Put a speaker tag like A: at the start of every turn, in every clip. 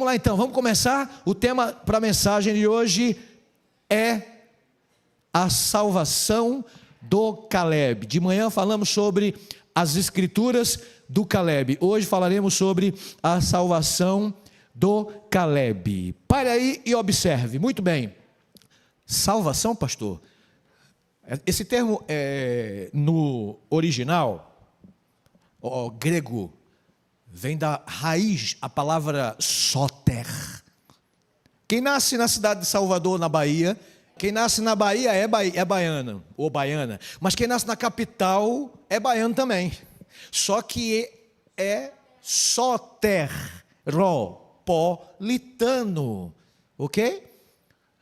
A: Vamos lá então, vamos começar. O tema para a mensagem de hoje é a salvação do Caleb. De manhã falamos sobre as escrituras do Caleb. Hoje falaremos sobre a salvação do Caleb. Pare aí e observe. Muito bem. Salvação, pastor? Esse termo no original, grego, vem da raiz, a palavra soter. Quem nasce na cidade de Salvador, na Bahia, quem nasce na Bahia é baiano ou baiana, mas quem nasce na capital é baiano também. Só que é soteropolitano, ok?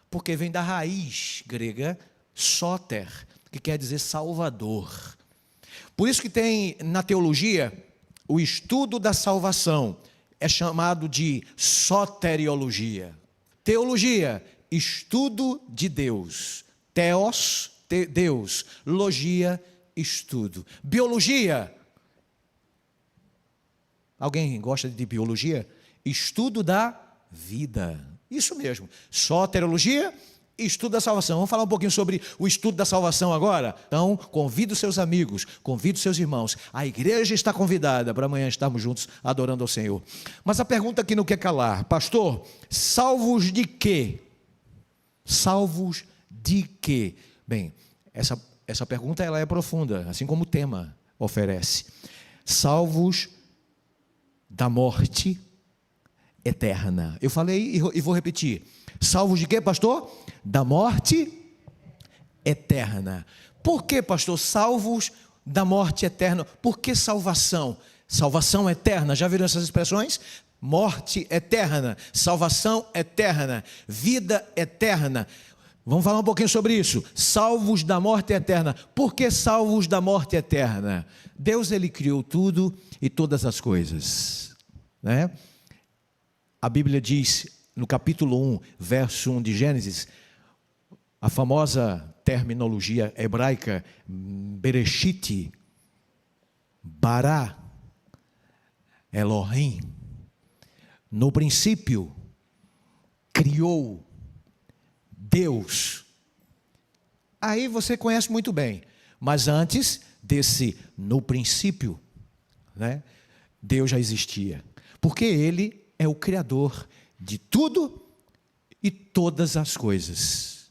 A: Porque vem da raiz grega soter, que quer dizer salvador. Por isso que tem na teologia o estudo da salvação, é chamado de soteriologia. Teologia, estudo de Deus. Theos, Deus. Logia, estudo. Biologia. Alguém gosta de biologia? Estudo da vida. Isso mesmo. Soteriologia, estudo da salvação. Vamos falar um pouquinho sobre o estudo da salvação agora? Então, convide os seus amigos, convide os seus irmãos. A igreja está convidada para amanhã estarmos juntos adorando ao Senhor. Mas a pergunta aqui não quer calar. Pastor, salvos de quê? Salvos de quê? Bem, essa pergunta ela é profunda, assim como o tema oferece. Salvos da morte eterna. Eu falei e vou repetir. Salvos de quê, pastor? Da morte eterna. Por que, pastor? Salvos da morte eterna. Por que salvação? Salvação eterna. Já viram essas expressões? Morte eterna, salvação eterna, vida eterna. Vamos falar um pouquinho sobre isso. Salvos da morte eterna. Por que salvos da morte eterna? Deus, Ele criou tudo e todas as coisas, né? A Bíblia diz, no capítulo 1, verso 1 de Gênesis, a famosa terminologia hebraica, Bereshit, Bara, Elohim. No princípio, criou Deus. Aí você conhece muito bem. Mas antes desse no princípio, né, Deus já existia. Porque Ele é o Criador de tudo e todas as coisas.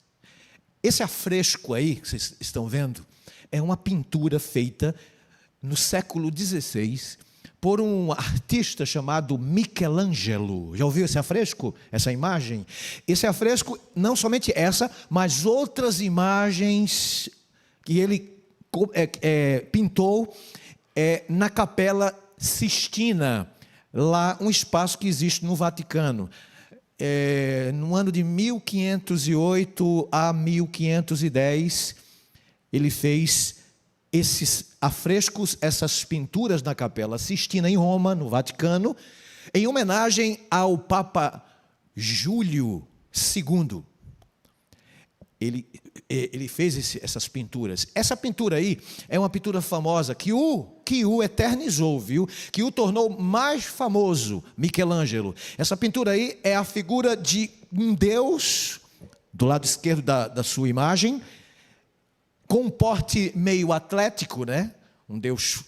A: Esse afresco aí, que vocês estão vendo, é uma pintura feita no século XVI, por um artista chamado Michelangelo. Já ouviu esse afresco? Essa imagem? Esse afresco, não somente essa, mas outras imagens que ele pintou na Capela Sistina, lá um espaço que existe no Vaticano. No ano de 1508 a 1510, ele fez esses afrescos, essas pinturas na Capela Sistina, em Roma, no Vaticano, em homenagem ao Papa Júlio II. Ele fez essas pinturas. Essa pintura aí é uma pintura famosa que o eternizou, viu? Que o tornou mais famoso, Michelangelo. Essa pintura aí é a figura de um Deus, do lado esquerdo da sua imagem, com um porte meio atlético, né? Um Deus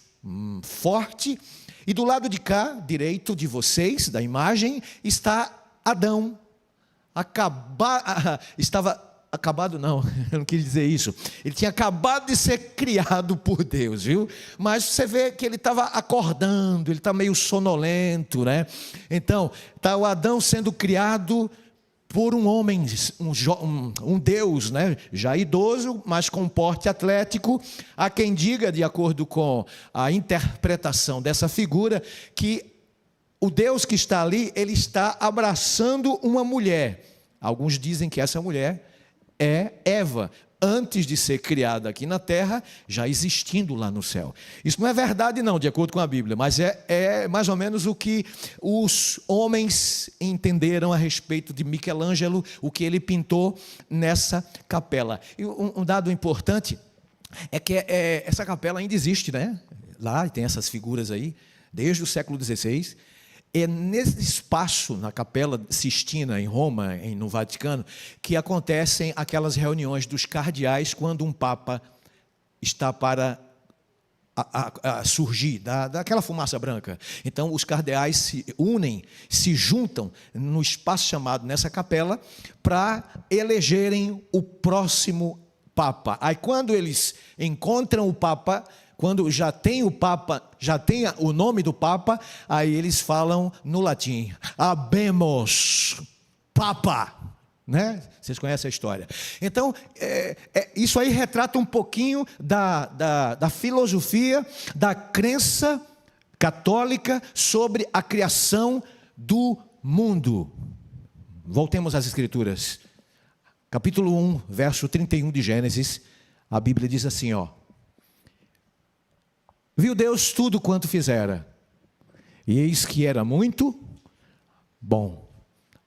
A: forte. E do lado de cá, direito de vocês, da imagem, está Adão. Acabado não, eu não quis dizer isso. Ele tinha acabado de ser criado por Deus, viu? Mas você vê que ele estava acordando, ele está meio sonolento, né? Então, está o Adão sendo criado por um homem, um Deus, né? Já idoso, mas com porte atlético. Há quem diga, de acordo com a interpretação dessa figura, que o Deus que está ali, ele está abraçando uma mulher. Alguns dizem que essa mulher é Eva, antes de ser criada aqui na terra, já existindo lá no céu. Isso não é verdade não, de acordo com a Bíblia, mas é mais ou menos o que os homens entenderam a respeito de Michelangelo, o que ele pintou nessa capela. E um dado importante é que essa capela ainda existe, né? Lá tem essas figuras aí, desde o século XVI. É nesse espaço, na Capela Sistina, em Roma, no Vaticano, que acontecem aquelas reuniões dos cardeais quando um Papa está para surgir daquela fumaça branca. Então, os cardeais se unem, se juntam no espaço chamado nessa capela para elegerem o próximo Papa. Aí, quando eles encontram o Papa, quando já tem o Papa, já tem o nome do Papa, aí eles falam no latim: Habemus Papa. Né? Vocês conhecem a história. Então, isso aí retrata um pouquinho da filosofia, da crença católica sobre a criação do mundo. Voltemos às Escrituras. Capítulo 1, verso 31 de Gênesis, a Bíblia diz assim, ó: viu Deus tudo quanto fizera, e eis que era muito bom.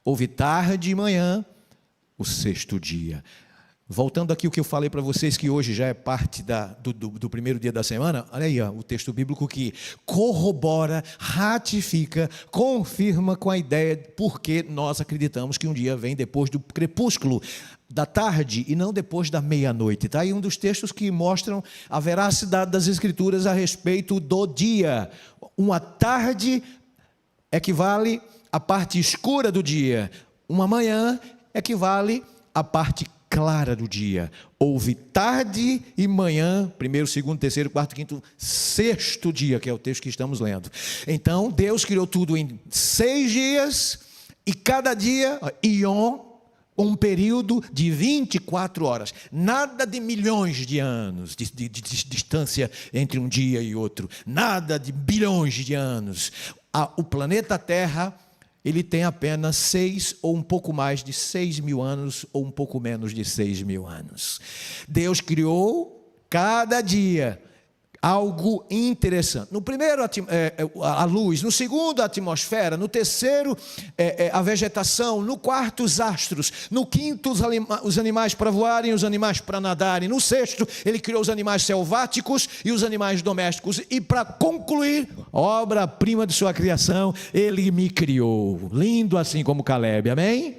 A: Houve tarde e manhã, o sexto dia. Voltando aqui o que eu falei para vocês, que hoje já é parte do primeiro dia da semana, olha aí, ó, o texto bíblico que corrobora, ratifica, confirma com a ideia, porque nós acreditamos que um dia vem depois do crepúsculo da tarde e não depois da meia-noite. Está aí um dos textos que mostram a veracidade das Escrituras a respeito do dia. Uma tarde equivale à parte escura do dia, uma manhã equivale à parte clara do dia. Houve tarde e manhã, primeiro, segundo, terceiro, quarto, quinto, sexto dia, que é o texto que estamos lendo. Então, Deus criou tudo em 6 dias, e cada dia, ion, um período de 24 horas. Nada de milhões de anos de distância entre um dia e outro. Nada de bilhões de anos. O planeta Terra, ele tem apenas 6 ou um pouco mais de 6 mil anos, ou um pouco menos de 6 mil anos. Deus criou cada dia algo interessante. No primeiro, a luz. No segundo, a atmosfera. No terceiro, a vegetação. No quarto, os astros. No quinto, os animais para voarem, os animais para nadarem. No sexto, ele criou os animais selváticos e os animais domésticos. E para concluir, obra-prima de sua criação, ele me criou. Lindo assim como Caleb, amém?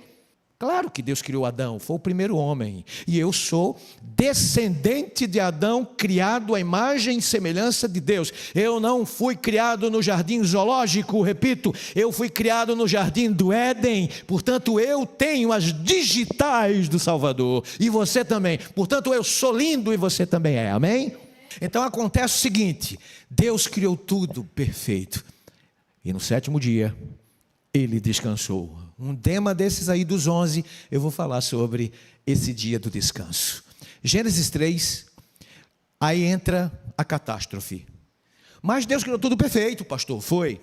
A: Claro que Deus criou Adão, foi o primeiro homem, e eu sou descendente de Adão, criado à imagem e semelhança de Deus. Eu não fui criado no jardim zoológico, repito, eu fui criado no jardim do Éden, portanto eu tenho as digitais do Salvador, e você também, portanto eu sou lindo e você também é, amém? Então acontece o seguinte: Deus criou tudo perfeito, e no 7º dia, ele descansou. Um tema desses aí dos 11, eu vou falar sobre esse dia do descanso. Gênesis 3, aí entra a catástrofe. Mas Deus criou tudo perfeito, pastor, foi.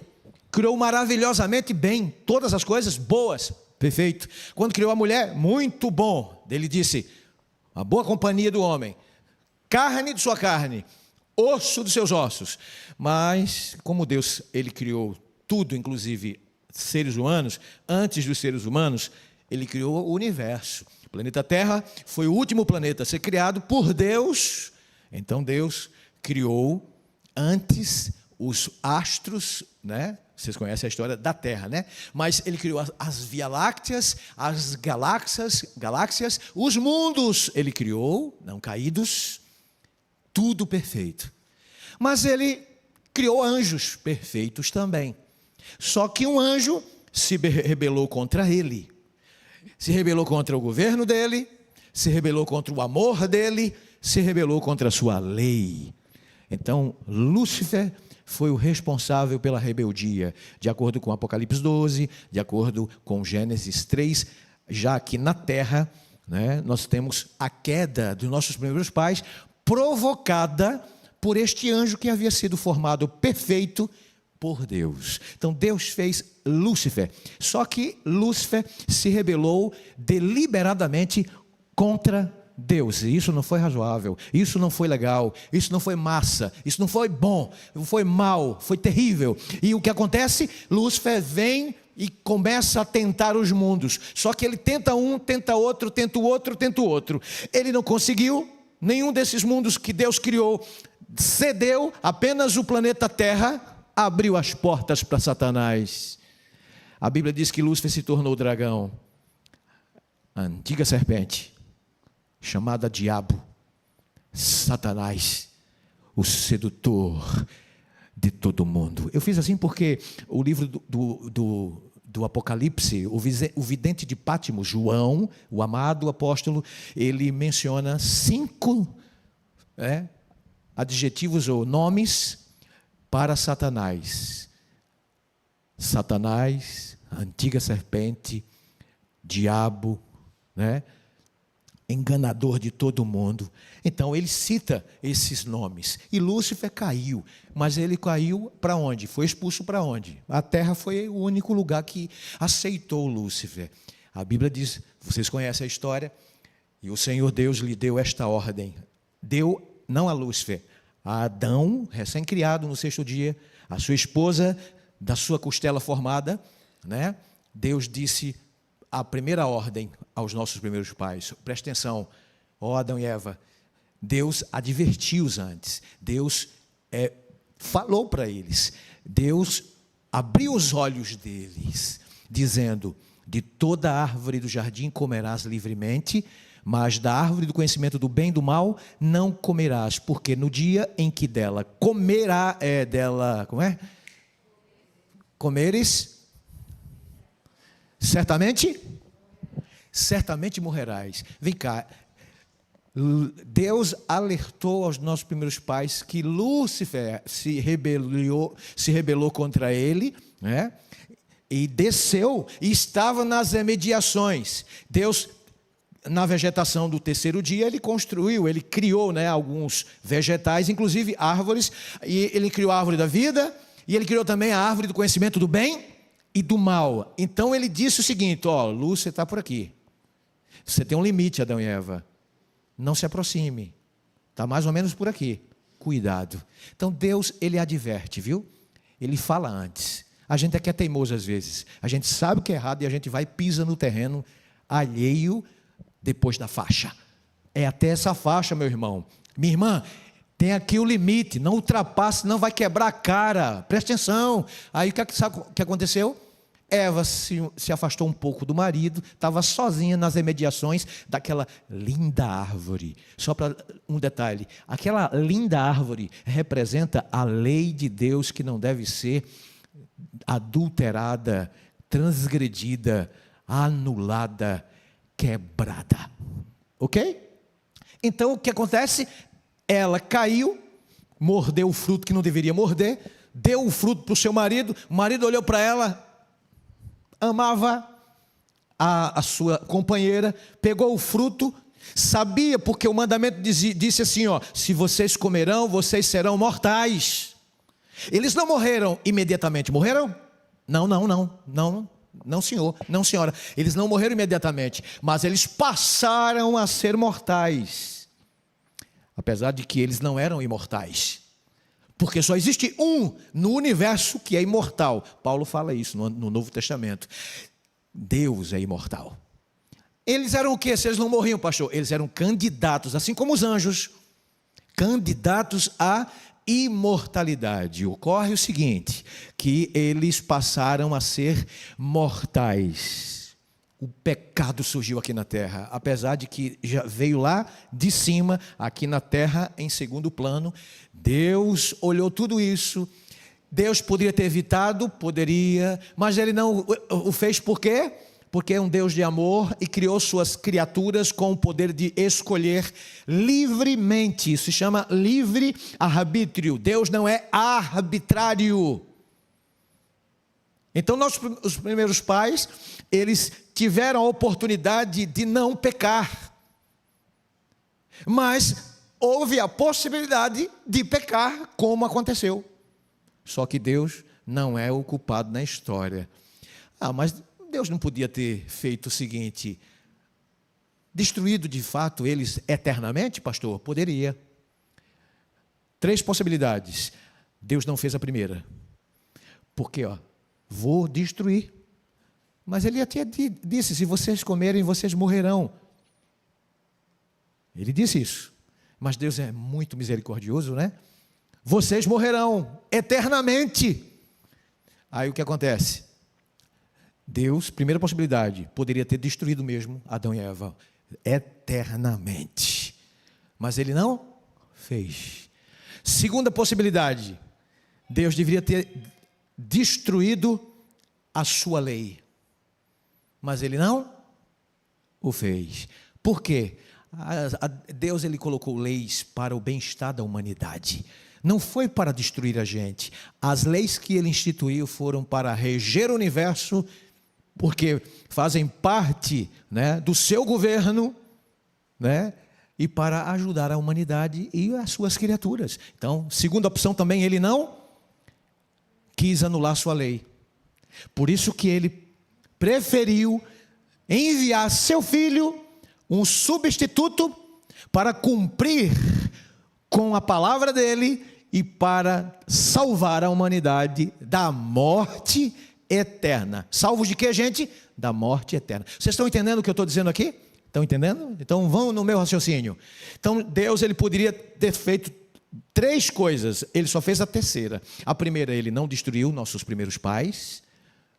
A: Criou maravilhosamente bem, todas as coisas boas, perfeito. Quando criou a mulher, muito bom. Ele disse, a boa companhia do homem, carne de sua carne, osso dos seus ossos. Mas, como Deus, ele criou tudo, inclusive seres humanos, antes dos seres humanos, ele criou o universo. O planeta Terra foi o último planeta a ser criado por Deus. Então Deus criou antes os astros, né? Vocês conhecem a história da Terra, né? Mas ele criou as Via-Lácteas, as galáxias, os mundos. Ele criou, não caídos, tudo perfeito. Mas ele criou anjos perfeitos também. Só que um anjo se rebelou contra ele, se rebelou contra o governo dele, se rebelou contra o amor dele, se rebelou contra a sua lei. Então, Lúcifer foi o responsável pela rebeldia, de acordo com Apocalipse 12, de acordo com Gênesis 3, já que na terra, né, nós temos a queda dos nossos primeiros pais, provocada por este anjo que havia sido formado perfeito por Deus. Então Deus fez Lúcifer, só que Lúcifer se rebelou deliberadamente contra Deus, e isso não foi razoável, isso não foi legal, isso não foi massa, isso não foi bom, foi mal, foi terrível. E o que acontece? Lúcifer vem e começa a tentar os mundos, só que ele tenta um, tenta outro, tenta o outro, tenta o outro. Ele não conseguiu, nenhum desses mundos que Deus criou cedeu, apenas o planeta Terra abriu as portas para Satanás. A Bíblia diz que Lúcifer se tornou dragão, a antiga serpente, chamada Diabo, Satanás, o sedutor de todo mundo. Eu fiz assim porque o livro do Apocalipse, o vidente de Pátmos, João, o amado apóstolo, ele menciona 5 adjetivos ou nomes para Satanás. Satanás, antiga serpente, diabo, enganador de todo mundo. Então ele cita esses nomes. E Lúcifer caiu, mas ele caiu para onde? Foi expulso para onde? A terra foi o único lugar que aceitou Lúcifer. A Bíblia diz, vocês conhecem a história, e o Senhor Deus lhe deu esta ordem. Deu, não a Lúcifer, a Adão, recém-criado no 6º dia, a sua esposa, da sua costela formada, Deus disse a primeira ordem aos nossos primeiros pais. Presta atenção, ó Adão e Eva, Deus advertiu-os antes, Deus falou para eles, Deus abriu os olhos deles, dizendo, de toda árvore do jardim comerás livremente, mas da árvore do conhecimento do bem e do mal não comerás, porque no dia em que dela comeres, certamente morrerás. Vem cá, Deus alertou aos nossos primeiros pais que Lúcifer se rebelou contra ele, e desceu, e estava nas imediações. Deus, na vegetação do 3º dia, ele construiu, ele criou alguns vegetais, inclusive árvores, e ele criou a árvore da vida, e ele criou também a árvore do conhecimento do bem e do mal. Então ele disse o seguinte, Lúcifer está por aqui, você tem um limite, Adão e Eva, não se aproxime, está mais ou menos por aqui, cuidado. Então Deus, ele adverte, viu? Ele fala antes. A gente aqui é teimoso às vezes, a gente sabe o que é errado e a gente vai e pisa no terreno alheio depois da faixa. É até essa faixa, meu irmão, minha irmã, tem aqui o limite, não ultrapasse, não vai quebrar a cara, presta atenção. Aí sabe o que aconteceu? Eva se afastou um pouco do marido, estava sozinha nas imediações daquela linda árvore. Só para um detalhe, aquela linda árvore representa a lei de Deus que não deve ser adulterada, transgredida, anulada, quebrada. Ok? Então o que acontece? Ela caiu, mordeu o fruto que não deveria morder, deu o fruto para o seu marido, o marido olhou para ela, amava a sua companheira, pegou o fruto, sabia, porque o mandamento disse assim, se vocês comerão, vocês serão mortais. Eles não morreram imediatamente, morreram? Não, senhor, não, senhora. Eles não morreram imediatamente, mas eles passaram a ser mortais. Apesar de que eles não eram imortais. Porque só existe um no universo que é imortal. Paulo fala isso no Novo Testamento. Deus é imortal. Eles eram o quê? Se eles não morriam, pastor? Eles eram candidatos, assim como os anjos. Candidatos à imortalidade. Ocorre o seguinte, que eles passaram a ser mortais. O pecado surgiu aqui na terra, apesar de que já veio lá de cima, aqui na terra, em segundo plano. Deus olhou tudo isso. Deus poderia ter evitado, poderia, mas Ele não o fez por quê? Porque é um Deus de amor e criou suas criaturas com o poder de escolher livremente. Isso se chama livre-arbítrio. Deus não é arbitrário. Então, os primeiros pais, eles tiveram a oportunidade de não pecar. Mas houve a possibilidade de pecar, como aconteceu. Só que Deus não é o culpado na história. Mas Deus não podia ter feito o seguinte, destruído de fato eles eternamente, pastor? Poderia. 3 possibilidades. Deus não fez a primeira. Porque, vou destruir. Mas ele até disse, se vocês comerem, vocês morrerão. Ele disse isso. Mas Deus é muito misericordioso, né? Vocês morrerão eternamente. Aí o que acontece? Deus, primeira possibilidade, poderia ter destruído mesmo Adão e Eva eternamente. Mas ele não fez. Segunda possibilidade, Deus deveria ter destruído a sua lei. Mas ele não o fez. Por quê? Deus ele colocou leis para o bem-estar da humanidade. Não foi para destruir a gente. As leis que ele instituiu foram para reger o universo, porque fazem parte, né, do seu governo, né, e para ajudar a humanidade e as suas criaturas. Então, segunda opção também, ele não quis anular sua lei. Por isso que ele preferiu enviar seu filho, um substituto, para cumprir com a palavra dele e para salvar a humanidade da morte eterna. Salvos de quê, gente? Da morte eterna. Vocês estão entendendo o que eu estou dizendo aqui? Estão entendendo? Então vão no meu raciocínio. Então Deus ele poderia ter feito 3 coisas, ele só fez a terceira. A primeira, ele não destruiu nossos primeiros pais.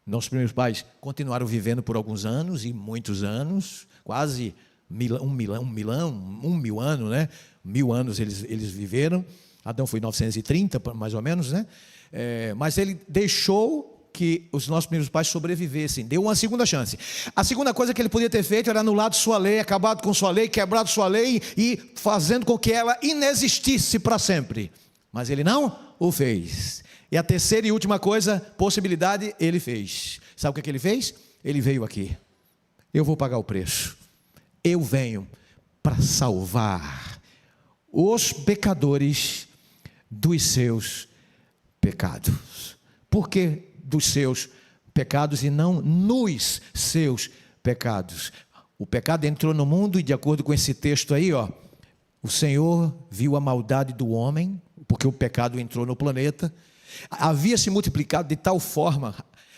A: Nossos primeiros pais continuaram vivendo por alguns anos e muitos anos, quase 1.000 anos, né? 1.000 anos eles viveram. Adão foi 930, mais ou menos, né? Mas ele deixou que os nossos primeiros pais sobrevivessem, deu uma segunda chance. A segunda coisa que ele podia ter feito era anulado sua lei, acabado com sua lei, quebrado sua lei e fazendo com que ela inexistisse para sempre. Mas ele não o fez. E a terceira e última possibilidade, ele fez. Sabe o que ele fez? Ele veio aqui. Eu vou pagar o preço. Eu venho para salvar os pecadores dos seus pecados. Por que dos seus pecados e não nos seus pecados? O pecado entrou no mundo e, de acordo com esse texto aí, o Senhor viu a maldade do homem, porque o pecado entrou no planeta. Havia se multiplicado de tal forma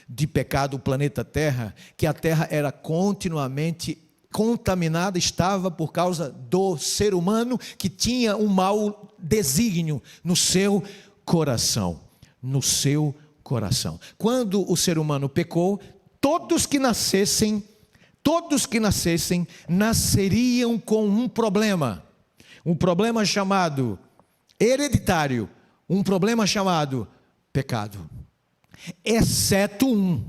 A: de pecado o planeta Terra, que a Terra era continuamente contaminada, estava por causa do ser humano que tinha um mau desígnio no seu coração. No seu coração. Quando o ser humano pecou, todos que nascessem, nasceriam com um problema chamado hereditário, um problema chamado pecado, exceto um,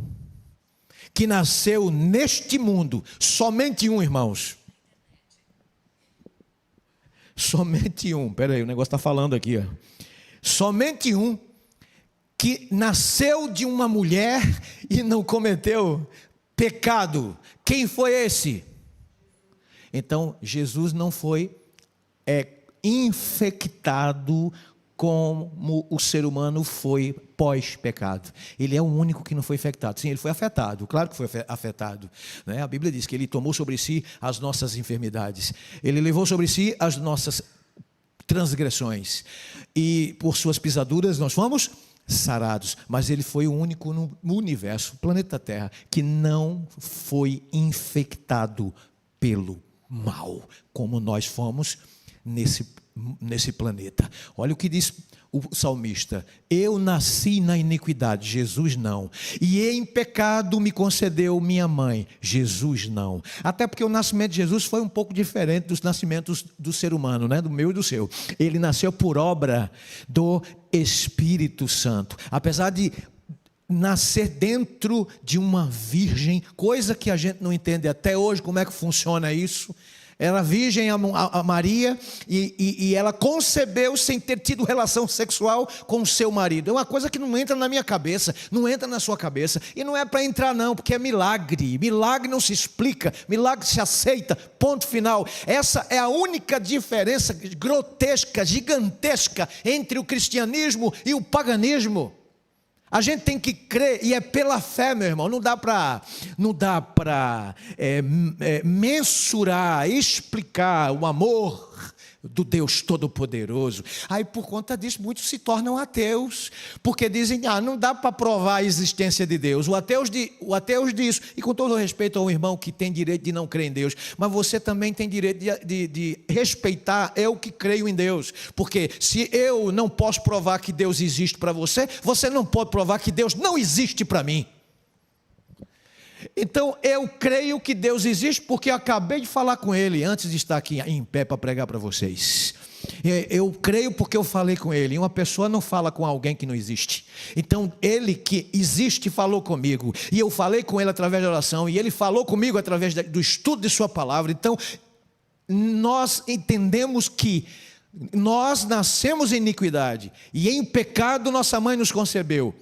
A: que nasceu neste mundo, somente um, irmãos, somente um, peraí, o negócio está falando aqui, somente um, que nasceu de uma mulher e não cometeu pecado. Quem foi esse? Então, Jesus não foi infectado como o ser humano foi pós-pecado. Ele é o único que não foi infectado. Sim, ele foi afetado, claro que foi afetado, né? A Bíblia diz que ele tomou sobre si as nossas enfermidades. Ele levou sobre si as nossas transgressões. E por suas pisaduras nós fomos sarados, mas ele foi o único no universo, planeta Terra, que não foi infectado pelo mal, como nós fomos nesse planeta. Olha o que diz o salmista: eu nasci na iniquidade, Jesus não, e em pecado me concedeu minha mãe, Jesus não. Até porque o nascimento de Jesus foi um pouco diferente dos nascimentos do ser humano, né? Do meu e do seu. Ele nasceu por obra do Espírito Santo, apesar de nascer dentro de uma virgem, coisa que a gente não entende até hoje como é que funciona isso. Era virgem a Maria e ela concebeu sem ter tido relação sexual com o seu marido. É uma coisa que não entra na minha cabeça, não entra na sua cabeça. E não é para entrar não, porque é milagre. Milagre não se explica, milagre se aceita, ponto final. Essa é a única diferença grotesca, gigantesca entre o cristianismo e o paganismo. A gente tem que crer, e é pela fé, meu irmão. Não dá para mensurar, explicar o amor do Deus Todo-Poderoso. Aí por conta disso muitos se tornam ateus, porque dizem, não dá para provar a existência de Deus. O ateu diz, e com todo respeito ao irmão que tem direito de não crer em Deus, mas você também tem direito de respeitar eu que creio em Deus, porque se eu não posso provar que Deus existe para você, você não pode provar que Deus não existe para mim. Então, eu creio que Deus existe porque eu acabei de falar com Ele antes de estar aqui em pé para pregar para vocês. Eu creio porque eu falei com Ele. Uma pessoa não fala com alguém que não existe. Então, Ele que existe falou comigo. E eu falei com Ele através da oração. E Ele falou comigo através do estudo de Sua palavra. Então, nós entendemos que nós nascemos em iniquidade. E em pecado nossa mãe nos concebeu.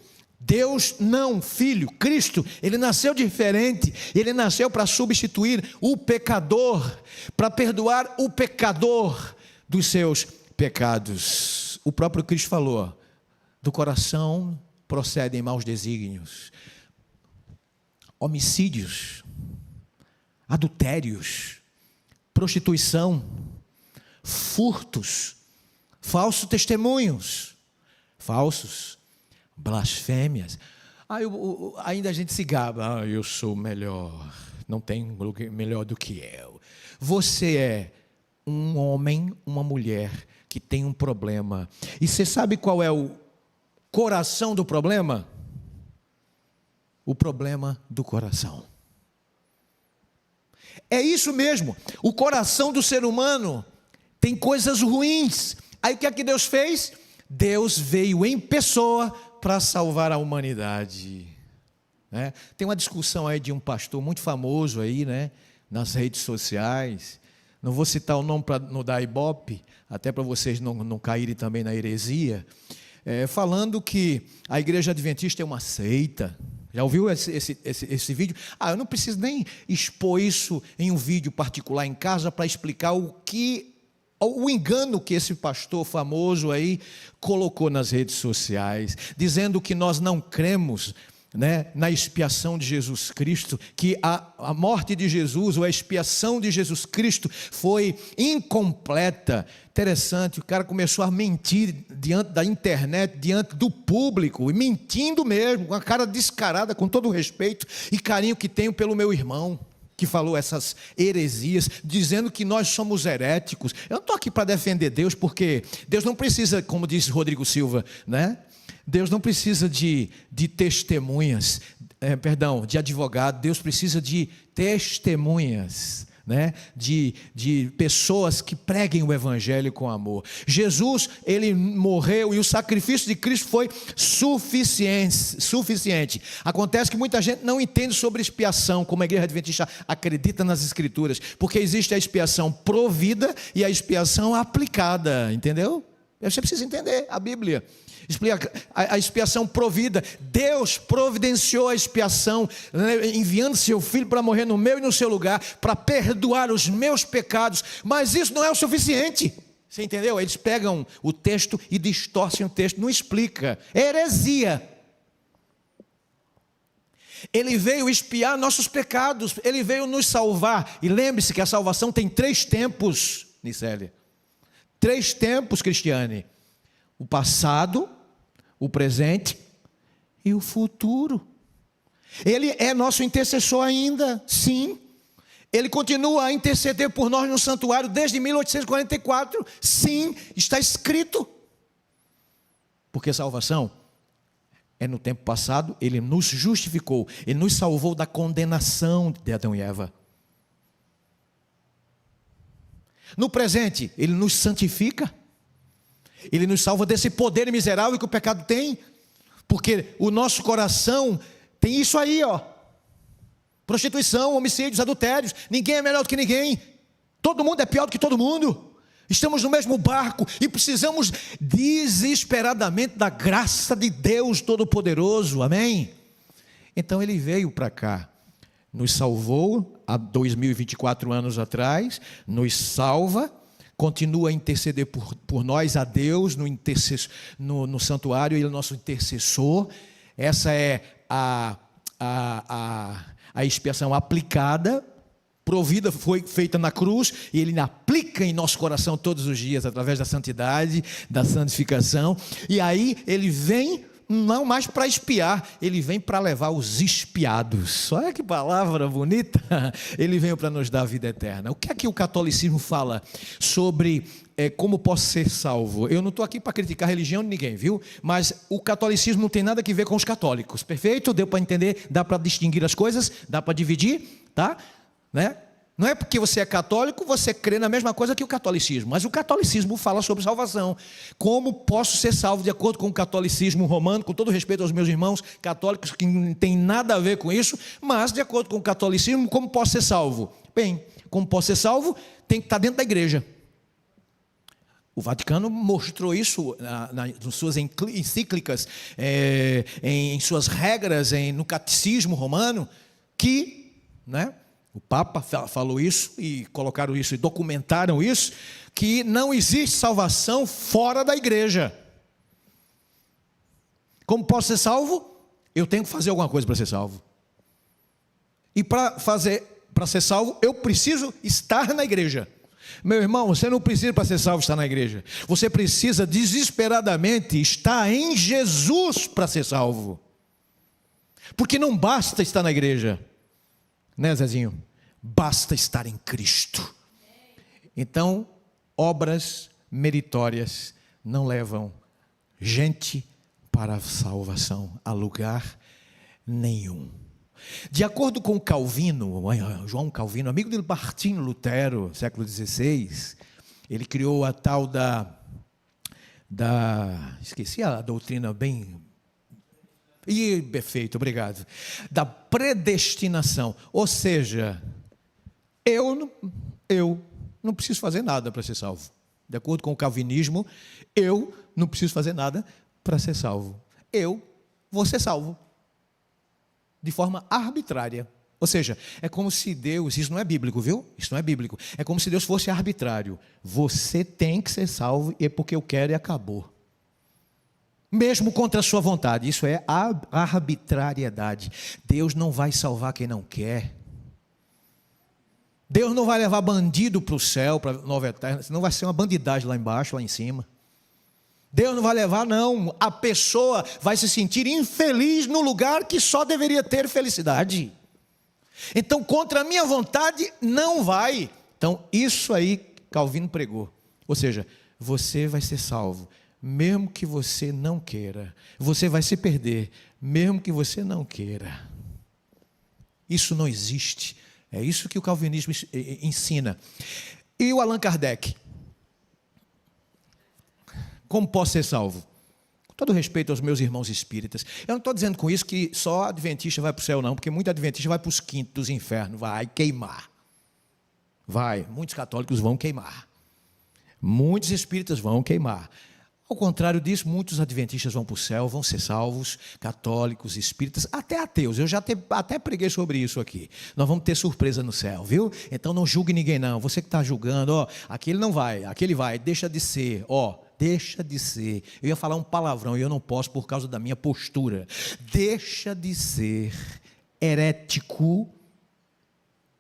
A: Deus não, Filho, Cristo, Ele nasceu diferente, Ele nasceu para substituir o pecador, para perdoar o pecador dos seus pecados. O próprio Cristo falou, do coração procedem maus desígnios, homicídios, adultérios, prostituição, furtos, falsos testemunhos, blasfêmias. Ainda a gente se gaba, eu sou melhor, não tem melhor do que eu. Você é um homem, uma mulher que tem um problema. E você sabe qual é o coração do problema? O problema do coração. É isso mesmo, o coração do ser humano tem coisas ruins. Aí o que é que Deus fez? Deus veio em pessoa para salvar a humanidade, né? Tem uma discussão aí de um pastor muito famoso aí, né, nas redes sociais, não vou citar o nome para não dar ibope, até para vocês não caírem também na heresia, falando que a igreja adventista é uma seita. Já ouviu esse vídeo? Eu não preciso nem expor isso em um vídeo particular em casa para explicar o engano que esse pastor famoso aí colocou nas redes sociais, dizendo que nós não cremos, né, na expiação de Jesus Cristo, que a morte de Jesus, ou a expiação de Jesus Cristo foi incompleta. Interessante, o cara começou a mentir diante da internet, diante do público, e mentindo mesmo, com a cara descarada, com todo o respeito e carinho que tenho pelo meu irmão, que falou essas heresias, dizendo que nós somos heréticos. Eu não estou aqui para defender Deus, porque Deus não precisa, como disse Rodrigo Silva, né? Deus não precisa de testemunhas, de advogado. Deus precisa de testemunhas, né? De pessoas que preguem o evangelho com amor. Jesus, ele morreu e o sacrifício de Cristo foi suficiente. Acontece que muita gente não entende sobre expiação, como a igreja adventista acredita nas escrituras, porque existe a expiação provida e a expiação aplicada, entendeu? Você precisa entender a Bíblia. Explica a expiação provida. Deus providenciou a expiação, né, enviando seu filho para morrer no meu e no seu lugar, para perdoar os meus pecados. Mas isso não é o suficiente. Você entendeu? Eles pegam o texto e distorcem o texto. Não explica. É heresia. Ele veio expiar nossos pecados. Ele veio nos salvar. E lembre-se que a salvação tem 3 tempos, Nicélia. 3 tempos, Cristiane. O passado, o presente e o futuro. Ele é nosso intercessor ainda, sim. Ele continua a interceder por nós no santuário desde 1844. Sim, está escrito. Porque salvação é no tempo passado, Ele nos justificou. Ele nos salvou da condenação de Adão e Eva. No presente, Ele nos santifica. Ele nos salva desse poder miserável que o pecado tem, porque o nosso coração tem isso aí, ó: prostituição, homicídios, adultérios. Ninguém é melhor do que ninguém, todo mundo é pior do que todo mundo. Estamos no mesmo barco e precisamos desesperadamente da graça de Deus Todo-Poderoso, amém? Então Ele veio para cá, nos salvou há 2024 anos atrás, nos salva, continua a interceder por nós, a Deus, no santuário. Ele é nosso intercessor. Essa é a expiação aplicada, provida, foi feita na cruz, e Ele aplica em nosso coração todos os dias, através da santidade, da santificação. E aí Ele vem não mais para expiar, Ele vem para levar os expiados. Olha que palavra bonita. Ele veio para nos dar a vida eterna. O que é que o catolicismo fala sobre como posso ser salvo. Eu não estou aqui para criticar a religião de ninguém, viu? Mas o catolicismo não tem nada a ver com os católicos, perfeito? Deu para entender? Dá para distinguir as coisas? Dá para dividir? Tá? Né? Não é porque você é católico, você crê na mesma coisa que o catolicismo. Mas o catolicismo fala sobre salvação. Como posso ser salvo de acordo com o catolicismo romano, com todo respeito aos meus irmãos católicos, que não tem nada a ver com isso, mas de acordo com o catolicismo, como posso ser salvo? Bem, como posso ser salvo? Tem que estar dentro da igreja. O Vaticano mostrou isso nas suas encíclicas, em suas regras, no catecismo romano, que, né, o Papa falou isso e colocaram isso e documentaram isso, que não existe salvação fora da igreja. Como posso ser salvo? Eu tenho que fazer alguma coisa para ser salvo. E para ser salvo, eu preciso estar na igreja. Meu irmão, você não precisa para ser salvo estar na igreja. Você precisa desesperadamente estar em Jesus para ser salvo. Porque não basta estar na igreja. Né, Zezinho? Basta estar em Cristo. Então, obras meritórias não levam gente para a salvação a lugar nenhum. De acordo com Calvino, João Calvino, amigo de Martinho Lutero, século XVI, ele criou a tal esqueci a doutrina bem... perfeito, obrigado. Da predestinação. Ou seja, eu não preciso fazer nada para ser salvo. De acordo com o calvinismo, eu não preciso fazer nada para ser salvo. Eu vou ser salvo. De forma arbitrária. Ou seja, é como se Deus, isso não é bíblico, viu? Isso não é bíblico. É como se Deus fosse arbitrário. Você tem que ser salvo e é porque eu quero e acabou. Mesmo contra a sua vontade. Isso é arbitrariedade. Deus não vai salvar quem não quer. Deus não vai levar bandido para o céu, para a nova eterna, senão vai ser uma bandidagem lá embaixo, lá em cima. Deus não vai levar, não. A pessoa vai se sentir infeliz no lugar que só deveria ter felicidade. Então, contra a minha vontade, não vai. Então, isso aí Calvino pregou. Ou seja, você vai ser salvo, mesmo que você não queira. Você vai se perder, mesmo que você não queira. Isso não existe. É isso que o calvinismo ensina. E o Allan Kardec? Como posso ser salvo? Com todo respeito aos meus irmãos espíritas, eu não estou dizendo com isso que só adventista vai para o céu, não, porque muito adventista vai para os quintos dos infernos, vai queimar. Vai, muitos católicos vão queimar. Muitos espíritas vão queimar. Ao contrário disso, muitos adventistas vão para o céu, vão ser salvos, católicos, espíritas, até ateus. Eu já até preguei sobre isso aqui. Nós vamos ter surpresa no céu, viu? Então não julgue ninguém, não. Você que está julgando, aquele não vai, aquele vai, deixa de ser, deixa de ser. Eu ia falar um palavrão e eu não posso por causa da minha postura. Deixa de ser herético,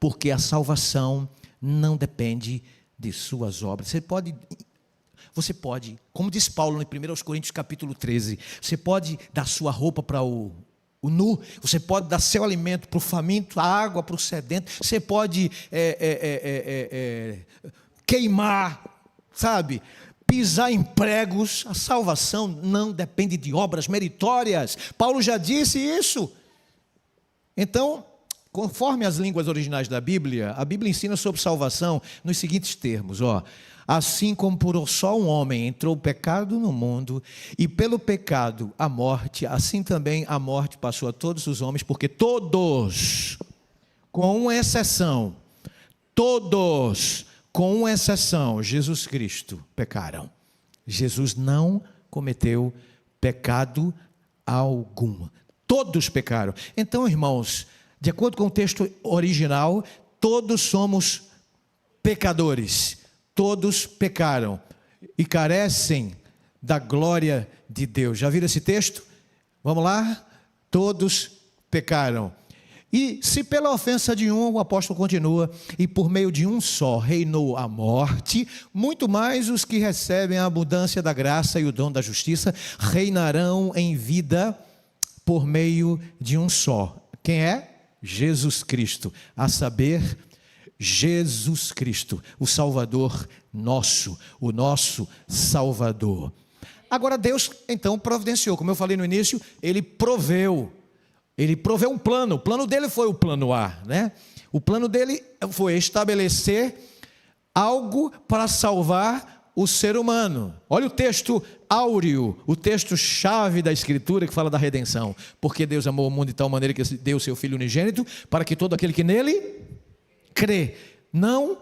A: porque a salvação não depende de suas obras. Você pode, como diz Paulo em 1 Coríntios capítulo 13, você pode dar sua roupa para o nu, você pode dar seu alimento para o faminto, a água para o sedento, você pode queimar, sabe, pisar em pregos. A salvação não depende de obras meritórias. Paulo já disse isso. Então, conforme as línguas originais da Bíblia, a Bíblia ensina sobre salvação nos seguintes termos, assim como por só um homem entrou o pecado no mundo, e pelo pecado a morte, assim também a morte passou a todos os homens, porque todos, com exceção, Jesus Cristo pecaram. Jesus não cometeu pecado algum. Todos pecaram. Então, irmãos, de acordo com o texto original, todos somos pecadores. Todos pecaram e carecem da glória de Deus. Já viram esse texto? Vamos lá? Todos pecaram. E se pela ofensa de um, o apóstolo continua, e por meio de um só reinou a morte, muito mais os que recebem a abundância da graça e o dom da justiça reinarão em vida por meio de um só. Quem é? Jesus Cristo, a saber, Jesus Cristo, o Salvador nosso, o nosso Salvador. Agora Deus então providenciou, como eu falei no início, Ele proveu um plano. O plano dele foi o plano A, né? O plano dele foi estabelecer algo para salvar o ser humano. Olha o texto áureo, o texto-chave da Escritura que fala da redenção. Porque Deus amou o mundo de tal maneira que deu o seu Filho unigênito, para que todo aquele que nele crê não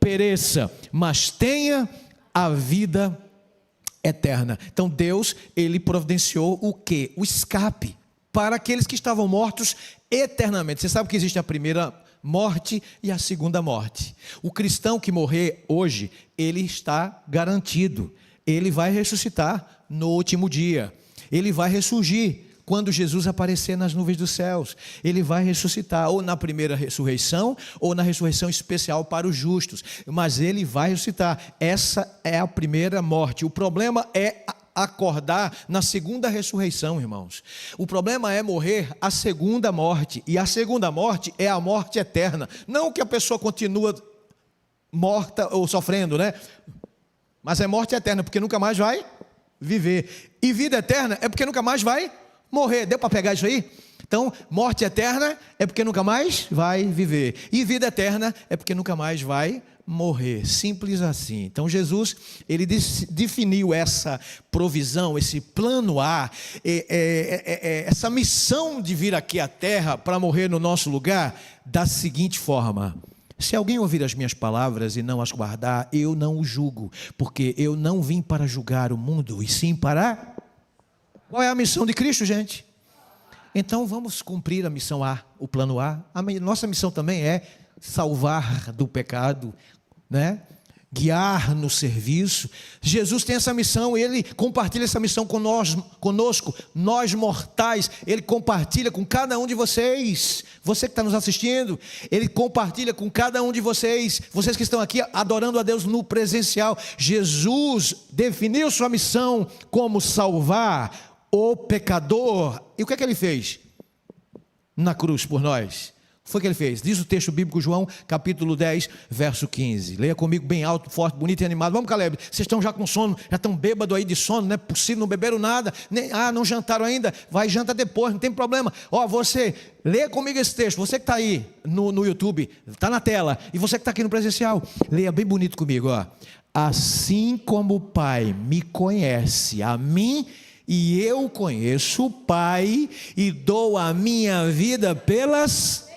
A: pereça, mas tenha a vida eterna. Então Deus, Ele providenciou o quê? O escape para aqueles que estavam mortos eternamente. Você sabe que existe a primeira morte e a segunda morte. O cristão que morrer hoje, ele está garantido. Ele vai ressuscitar no último dia. Ele vai ressurgir quando Jesus aparecer nas nuvens dos céus. Ele vai ressuscitar ou na primeira ressurreição ou na ressurreição especial para os justos. Mas ele vai ressuscitar. Essa é a primeira morte. O problema é acordar na segunda ressurreição, irmãos. O problema é morrer a segunda morte, e a segunda morte é a morte eterna, não que a pessoa continua morta ou sofrendo, né? Mas é morte eterna, porque nunca mais vai viver, e vida eterna é porque nunca mais vai morrer. Deu para pegar isso aí? Então, morte eterna é porque nunca mais vai viver, e vida eterna é porque nunca mais vai morrer, simples assim. Então Jesus, ele definiu essa provisão, esse plano A, essa missão de vir aqui à terra para morrer no nosso lugar, da seguinte forma: se alguém ouvir as minhas palavras e não as guardar, eu não o julgo, porque eu não vim para julgar o mundo, e sim para... Qual é a missão de Cristo, gente? Então vamos cumprir a missão A, o plano A. A nossa missão também é salvar do pecado, né? Guiar no serviço. Jesus tem essa missão, Ele compartilha essa missão conosco, nós mortais. Ele compartilha com cada um de vocês, você que está nos assistindo. Ele compartilha com cada um de vocês, vocês que estão aqui adorando a Deus no presencial. Jesus definiu sua missão como salvar o pecador. E o que é que Ele fez na cruz por nós? Foi o que Ele fez. Diz o texto bíblico, João, capítulo 10, verso 15. Leia comigo bem alto, forte, bonito e animado. Vamos, Caleb, vocês estão já com sono, já estão bêbados aí de sono, não é possível, não beberam nada, não jantaram ainda, vai jantar depois, não tem problema. Você, leia comigo esse texto, você que está aí no YouTube, está na tela, e você que está aqui no presencial, leia bem bonito comigo, Assim como o Pai me conhece, a mim, e eu conheço o Pai, e dou a minha vida pelas...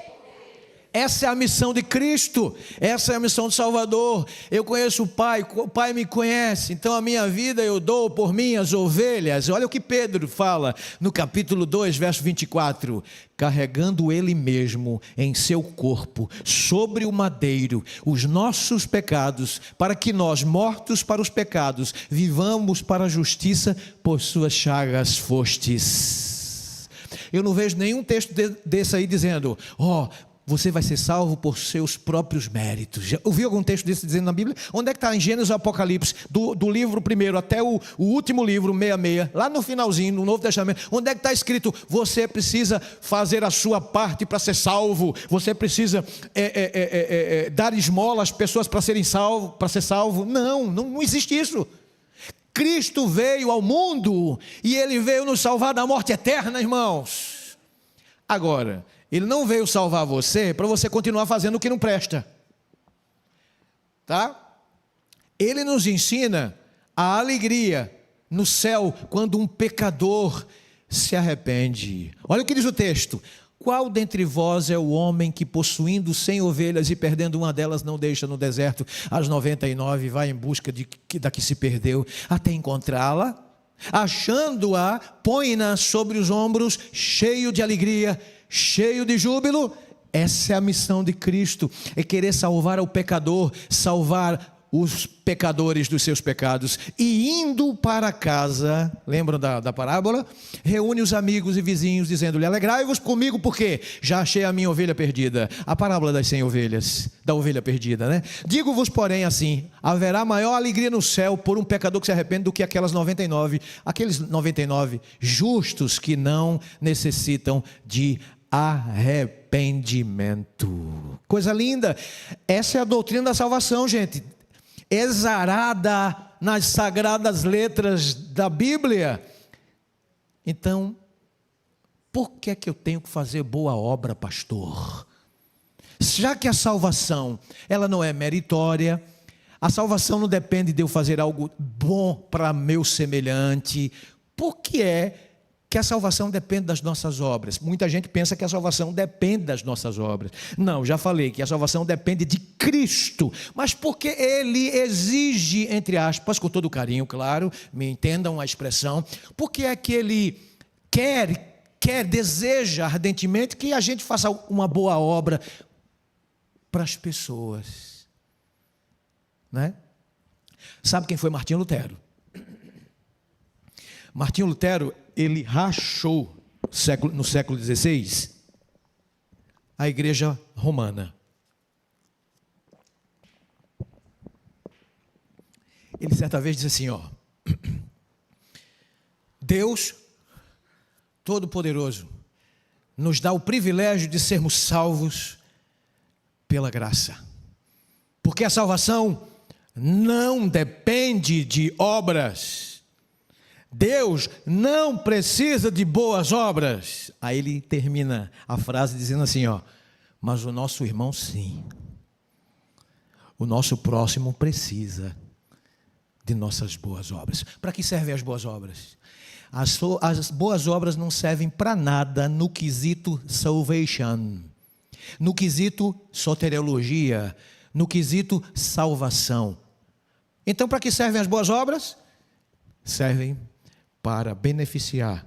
A: Essa é a missão de Cristo, essa é a missão do Salvador. Eu conheço o Pai me conhece, então a minha vida eu dou por minhas ovelhas. Olha o que Pedro fala no capítulo 2, verso 24. Carregando Ele mesmo em seu corpo, sobre o madeiro, os nossos pecados, para que nós, mortos para os pecados, vivamos para a justiça, por suas chagas fostes. Eu não vejo nenhum texto desse aí dizendo, você vai ser salvo por seus próprios méritos. Já ouviu algum texto desse dizendo na Bíblia? Onde é que está? Em Gênesis ou Apocalipse, do livro primeiro até o último livro, 66, lá no finalzinho, no Novo Testamento, onde é que está escrito, você precisa fazer a sua parte para ser salvo, você precisa dar esmola às pessoas para serem salvo, para ser salvo? Não existe isso. Cristo veio ao mundo, e Ele veio nos salvar da morte eterna, irmãos. Agora, Ele não veio salvar você para você continuar fazendo o que não presta, tá? Ele nos ensina a alegria no céu quando um pecador se arrepende. Olha o que diz o texto: qual dentre vós é o homem que, possuindo 100 ovelhas e perdendo uma delas, não deixa no deserto as 99 e vai em busca da que se perdeu até encontrá-la? Achando-a, põe-na sobre os ombros, cheio de alegria, cheio de júbilo. Essa é a missão de Cristo, é querer salvar o pecador, salvar os pecadores dos seus pecados. E indo para casa, lembram da parábola? Reúne os amigos e vizinhos, dizendo-lhe, alegrai-vos comigo, porque já achei a minha ovelha perdida. A parábola das 100 ovelhas, da ovelha perdida, né? Digo-vos, porém, assim, haverá maior alegria no céu por um pecador que se arrepende do que aqueles 99 justos que não necessitam de arrependimento. arrependimento. Coisa linda. Essa é a doutrina da salvação, gente. Exarada nas sagradas letras da Bíblia. Então, por que é que eu tenho que fazer boa obra, pastor? Já que a salvação, ela não é meritória, a salvação não depende de eu fazer algo bom para meu semelhante, por que é que a salvação depende das nossas obras? Muita gente pensa que a salvação depende das nossas obras. Não, já falei que a salvação depende de Cristo, mas porque Ele exige, entre aspas, com todo carinho, claro, me entendam a expressão, porque é que Ele deseja ardentemente que a gente faça uma boa obra para as pessoas, né? Sabe quem foi Martinho Lutero? Martinho Lutero, ele rachou no século XVI a igreja romana. Ele certa vez disse assim, Deus Todo-Poderoso nos dá o privilégio de sermos salvos pela graça. Porque a salvação não depende de obras. Deus não precisa de boas obras. Aí ele termina a frase dizendo assim, mas o nosso irmão sim. O nosso próximo precisa de nossas boas obras. Para que servem as boas obras? As boas obras não servem para nada no quesito salvation, no quesito soteriologia, no quesito salvação. Então, para que servem as boas obras? Servem para beneficiar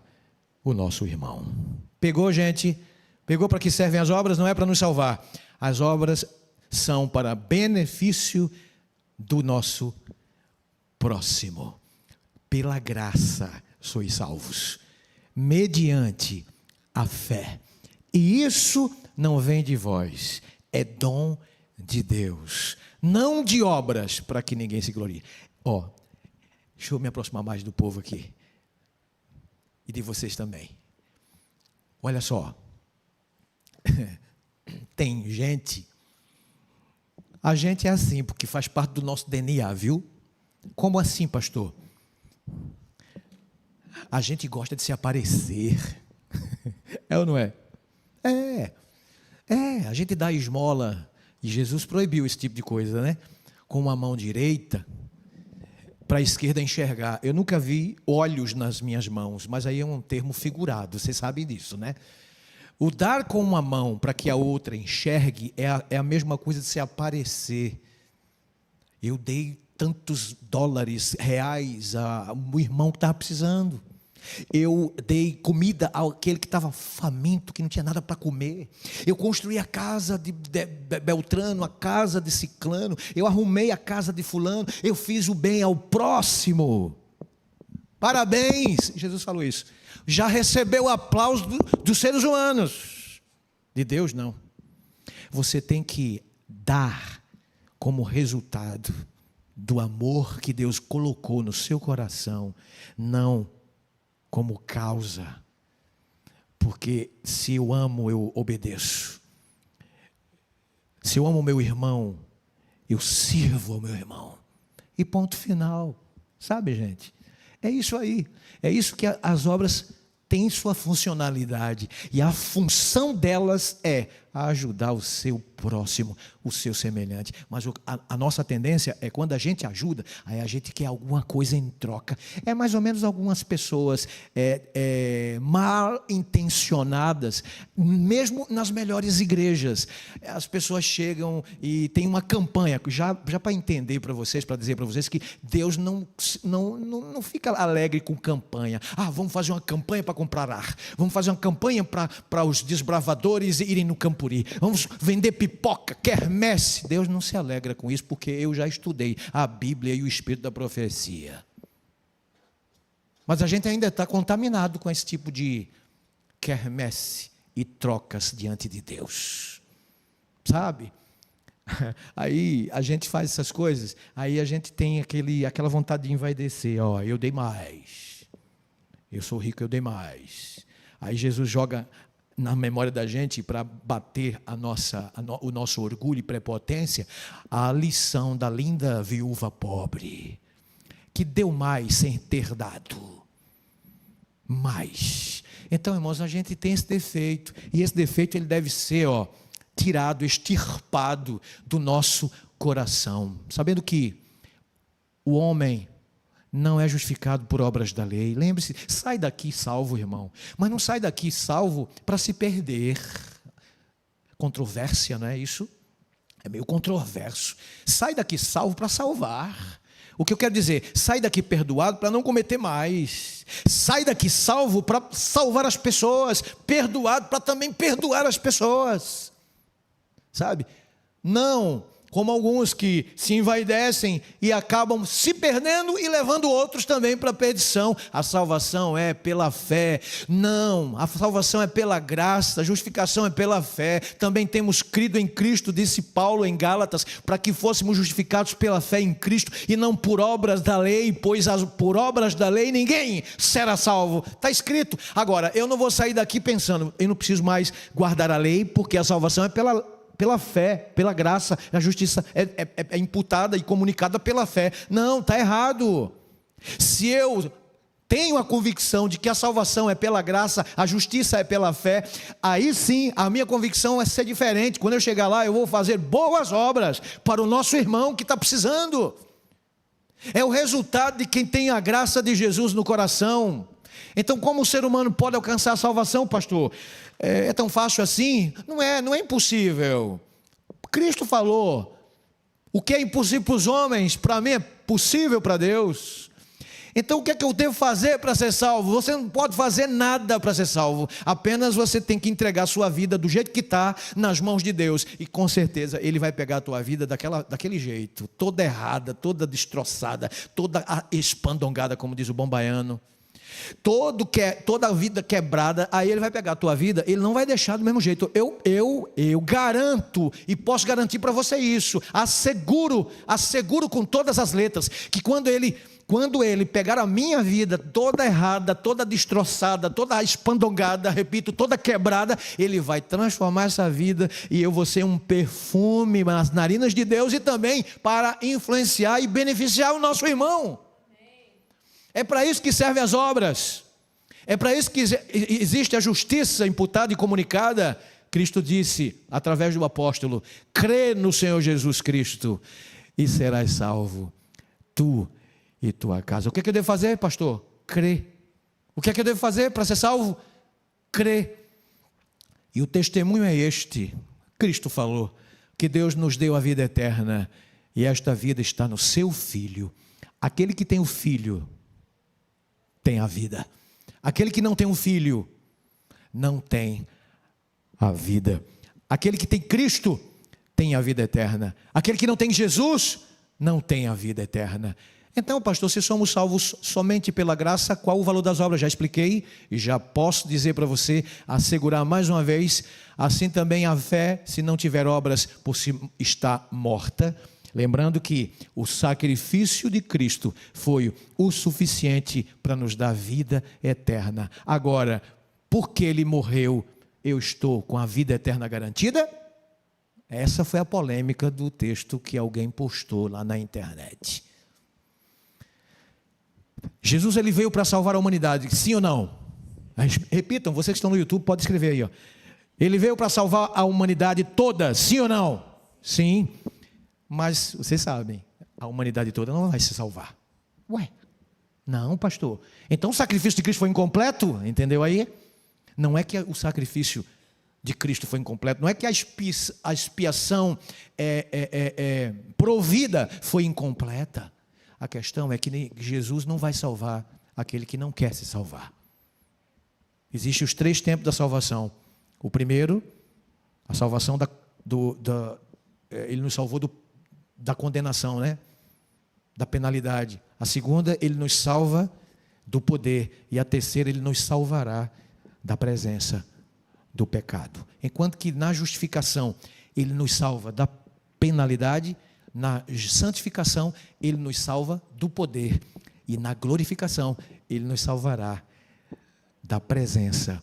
A: o nosso irmão. Pegou, gente? Pegou para que servem as obras? Não é para nos salvar. As obras são para benefício do nosso próximo. Pela graça sois salvos, mediante a fé. E isso não vem de vós, é dom de Deus, não de obras, para que ninguém se glorie. Deixa eu me aproximar mais do povo aqui, e de vocês também. Olha só, tem gente, a gente é assim, porque faz parte do nosso DNA, viu? Como assim, pastor? A gente gosta de se aparecer. É ou não é? A gente dá esmola. E Jesus proibiu esse tipo de coisa, né? Com a mão direita, para a esquerda enxergar. Eu nunca vi olhos nas minhas mãos, mas aí é um termo figurado, vocês sabem disso, né? O dar com uma mão para que a outra enxergue é a mesma coisa de se aparecer. Eu dei tantos dólares, reais, ao irmão que estava precisando. Eu dei comida àquele que estava faminto, que não tinha nada para comer. Eu construí a casa de Beltrano, a casa de Ciclano. Eu arrumei a casa de fulano. Eu fiz o bem ao próximo. Parabéns, Jesus falou isso. Já recebeu o aplauso dos seres humanos. De Deus, não. Você tem que dar como resultado do amor que Deus colocou no seu coração, não como causa, porque se eu amo, eu obedeço. Se eu amo o meu irmão, eu sirvo ao meu irmão. E ponto final. Sabe, gente? É isso aí. É isso que as obras têm sua funcionalidade. E a função delas é ajudar o seu próximo, o seu semelhante. Mas a nossa tendência é, quando a gente ajuda, aí a gente quer alguma coisa em troca. É mais ou menos algumas pessoas mal intencionadas, mesmo nas melhores igrejas. As pessoas chegam e tem uma campanha, já para entender para vocês, para dizer para vocês que Deus não fica alegre com campanha. Vamos fazer uma campanha para comprar ar. Vamos fazer uma campanha para os desbravadores irem no Campuri. Vamos vender pipoca, quermesse. Deus não se alegra com isso, porque eu já estudei a Bíblia e o Espírito da profecia. Mas a gente ainda está contaminado com esse tipo de quermesse e trocas diante de Deus. Sabe? Aí a gente faz essas coisas, aí a gente tem aquela vontade de envaidecer. Eu dei mais. Eu sou rico, eu dei mais. Aí Jesus joga na memória da gente, para bater o nosso orgulho e prepotência, a lição da linda viúva pobre, que deu mais sem ter dado. Mais. Então, irmãos, a gente tem esse defeito, e esse defeito ele deve ser tirado, extirpado do nosso coração, sabendo que o homem não é justificado por obras da lei. Lembre-se, sai daqui salvo, irmão, mas não sai daqui salvo para se perder. Controvérsia, não é isso? É meio controverso. Sai daqui salvo para salvar. O que eu quero dizer, sai daqui perdoado para não cometer mais. Sai daqui salvo para salvar as pessoas, perdoado para também perdoar as pessoas. Sabe? Não como alguns que se envaidecem e acabam se perdendo e levando outros também para a perdição. A salvação é pela fé. Não, a salvação é pela graça, a justificação é pela fé. Também temos crido em Cristo, disse Paulo em Gálatas, para que fôssemos justificados pela fé em Cristo e não por obras da lei, pois por obras da lei ninguém será salvo. Está escrito. Agora, eu não vou sair daqui pensando, eu não preciso mais guardar a lei, porque a salvação é pela fé, pela graça, a justiça é imputada e comunicada pela fé. Não, está errado. Se eu tenho a convicção de que a salvação é pela graça, a justiça é pela fé, aí sim a minha convicção é ser diferente. Quando eu chegar lá, eu vou fazer boas obras para o nosso irmão que está precisando. É o resultado de quem tem a graça de Jesus no coração. Então, como o ser humano pode alcançar a salvação, pastor? É tão fácil assim? Não é impossível. Cristo falou, o que é impossível para os homens, para mim é possível para Deus. Então, o que é que eu devo fazer para ser salvo? Você não pode fazer nada para ser salvo, apenas você tem que entregar a sua vida do jeito que está nas mãos de Deus, e com certeza Ele vai pegar a tua vida daquele jeito, toda errada, toda destroçada, toda espandongada, como diz o bom baiano. Toda a vida quebrada, aí Ele vai pegar a tua vida, Ele não vai deixar do mesmo jeito. Eu garanto, e posso garantir para você isso, asseguro com todas as letras, que quando Ele pegar a minha vida toda errada, toda destroçada, toda espandongada, repito, toda quebrada, Ele vai transformar essa vida, e eu vou ser um perfume nas narinas de Deus, e também para influenciar e beneficiar o nosso irmão. É para isso que servem as obras, é para isso que existe a justiça imputada e comunicada. Cristo disse, através do apóstolo, crê no Senhor Jesus Cristo e serás salvo, tu e tua casa. O que é que eu devo fazer, pastor? Crê. O que é que eu devo fazer para ser salvo? Crê. E o testemunho é este. Cristo falou que Deus nos deu a vida eterna, e esta vida está no seu Filho. Aquele que tem o Filho tem a vida. Aquele que não tem um filho não tem a vida. Aquele que tem Cristo tem a vida eterna. Aquele que não tem Jesus não tem a vida eterna. Então, pastor, se somos salvos somente pela graça, qual o valor das obras? Já expliquei e já posso dizer para você, assegurar mais uma vez, assim também a fé, se não tiver obras, por si está morta. Lembrando que o sacrifício de Cristo foi o suficiente para nos dar vida eterna. Agora, porque Ele morreu, eu estou com a vida eterna garantida? Essa foi a polêmica do texto que alguém postou lá na internet. Jesus, Ele veio para salvar a humanidade, sim ou não? Repitam, vocês que estão no YouTube, pode escrever aí. Ele veio para salvar a humanidade toda, sim ou não? Sim. Mas vocês sabem, a humanidade toda não vai se salvar. Ué, não, pastor. Então o sacrifício de Cristo foi incompleto? Entendeu aí? Não é que o sacrifício de Cristo foi incompleto, não é que a expiação provida foi incompleta. A questão é que Jesus não vai salvar aquele que não quer se salvar. Existem os 3 tempos da salvação. O primeiro, a salvação Ele nos salvou da condenação, né? Da penalidade. A segunda, Ele nos salva do poder. E a terceira, Ele nos salvará da presença do pecado. Enquanto que na justificação, Ele nos salva da penalidade, na santificação, Ele nos salva do poder. E na glorificação, Ele nos salvará da presença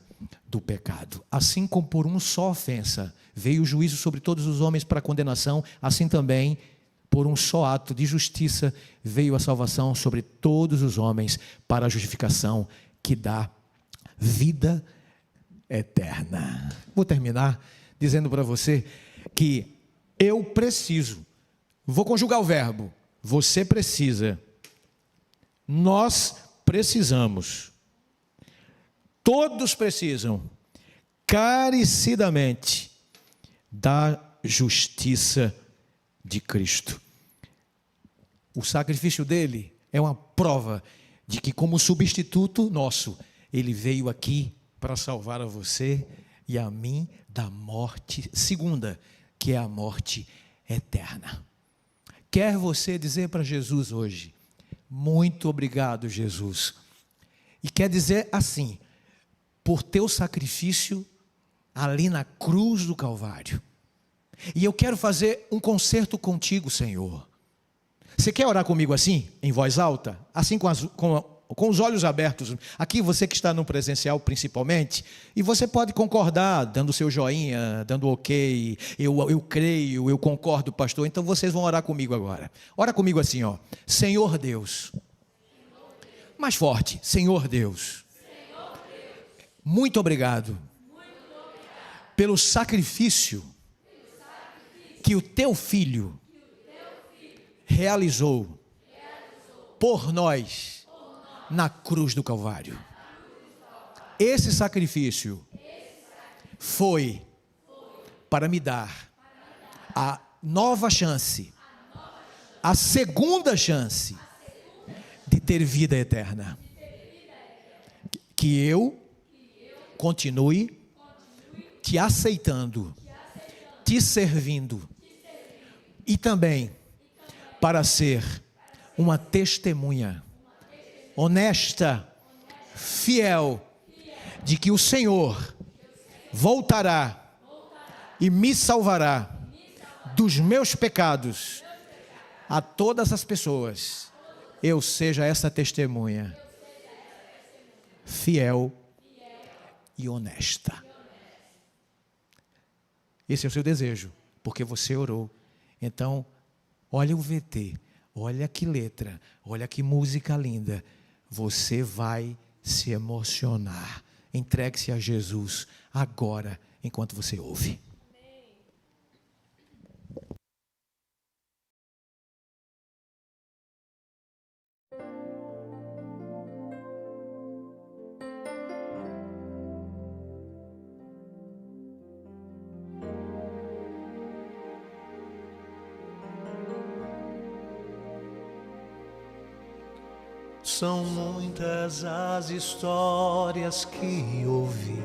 A: do pecado. Assim como por uma só ofensa veio o juízo sobre todos os homens para condenação, assim também por um só ato de justiça veio a salvação sobre todos os homens para a justificação que dá vida eterna. Vou terminar dizendo para você que eu preciso, vou conjugar o verbo, você precisa, nós precisamos, todos precisam, carecidamente, da justiça de Cristo. O sacrifício dele é uma prova de que, como substituto nosso, ele veio aqui para salvar a você e a mim da morte segunda, que é a morte eterna. Quer você dizer para Jesus hoje, muito obrigado, Jesus. E quer dizer assim, por teu sacrifício ali na cruz do Calvário. E eu quero fazer um concerto contigo, Senhor. Você quer orar comigo assim, em voz alta? Assim com os olhos abertos. Aqui você que está no presencial principalmente. E você pode concordar, dando seu joinha, dando ok. Eu creio, eu concordo, pastor. Então vocês vão orar comigo agora. Ora comigo assim, ó. Senhor Deus. Mais forte. Senhor Deus. Muito obrigado. Pelo sacrifício que o teu filho realizou por nós na cruz do Calvário. Esse sacrifício foi para me dar a nova chance, a segunda chance de ter vida eterna. Que eu continue te aceitando, te servindo e também para ser uma testemunha honesta, fiel, de que o Senhor voltará e me salvará dos meus pecados. A todas as pessoas eu seja essa testemunha fiel e honesta. Esse é o seu desejo, porque você orou. Então, olha o VT, olha que letra, olha que música linda. Você vai se emocionar. Entregue-se a Jesus agora, enquanto você ouve.
B: São muitas as histórias que ouvi,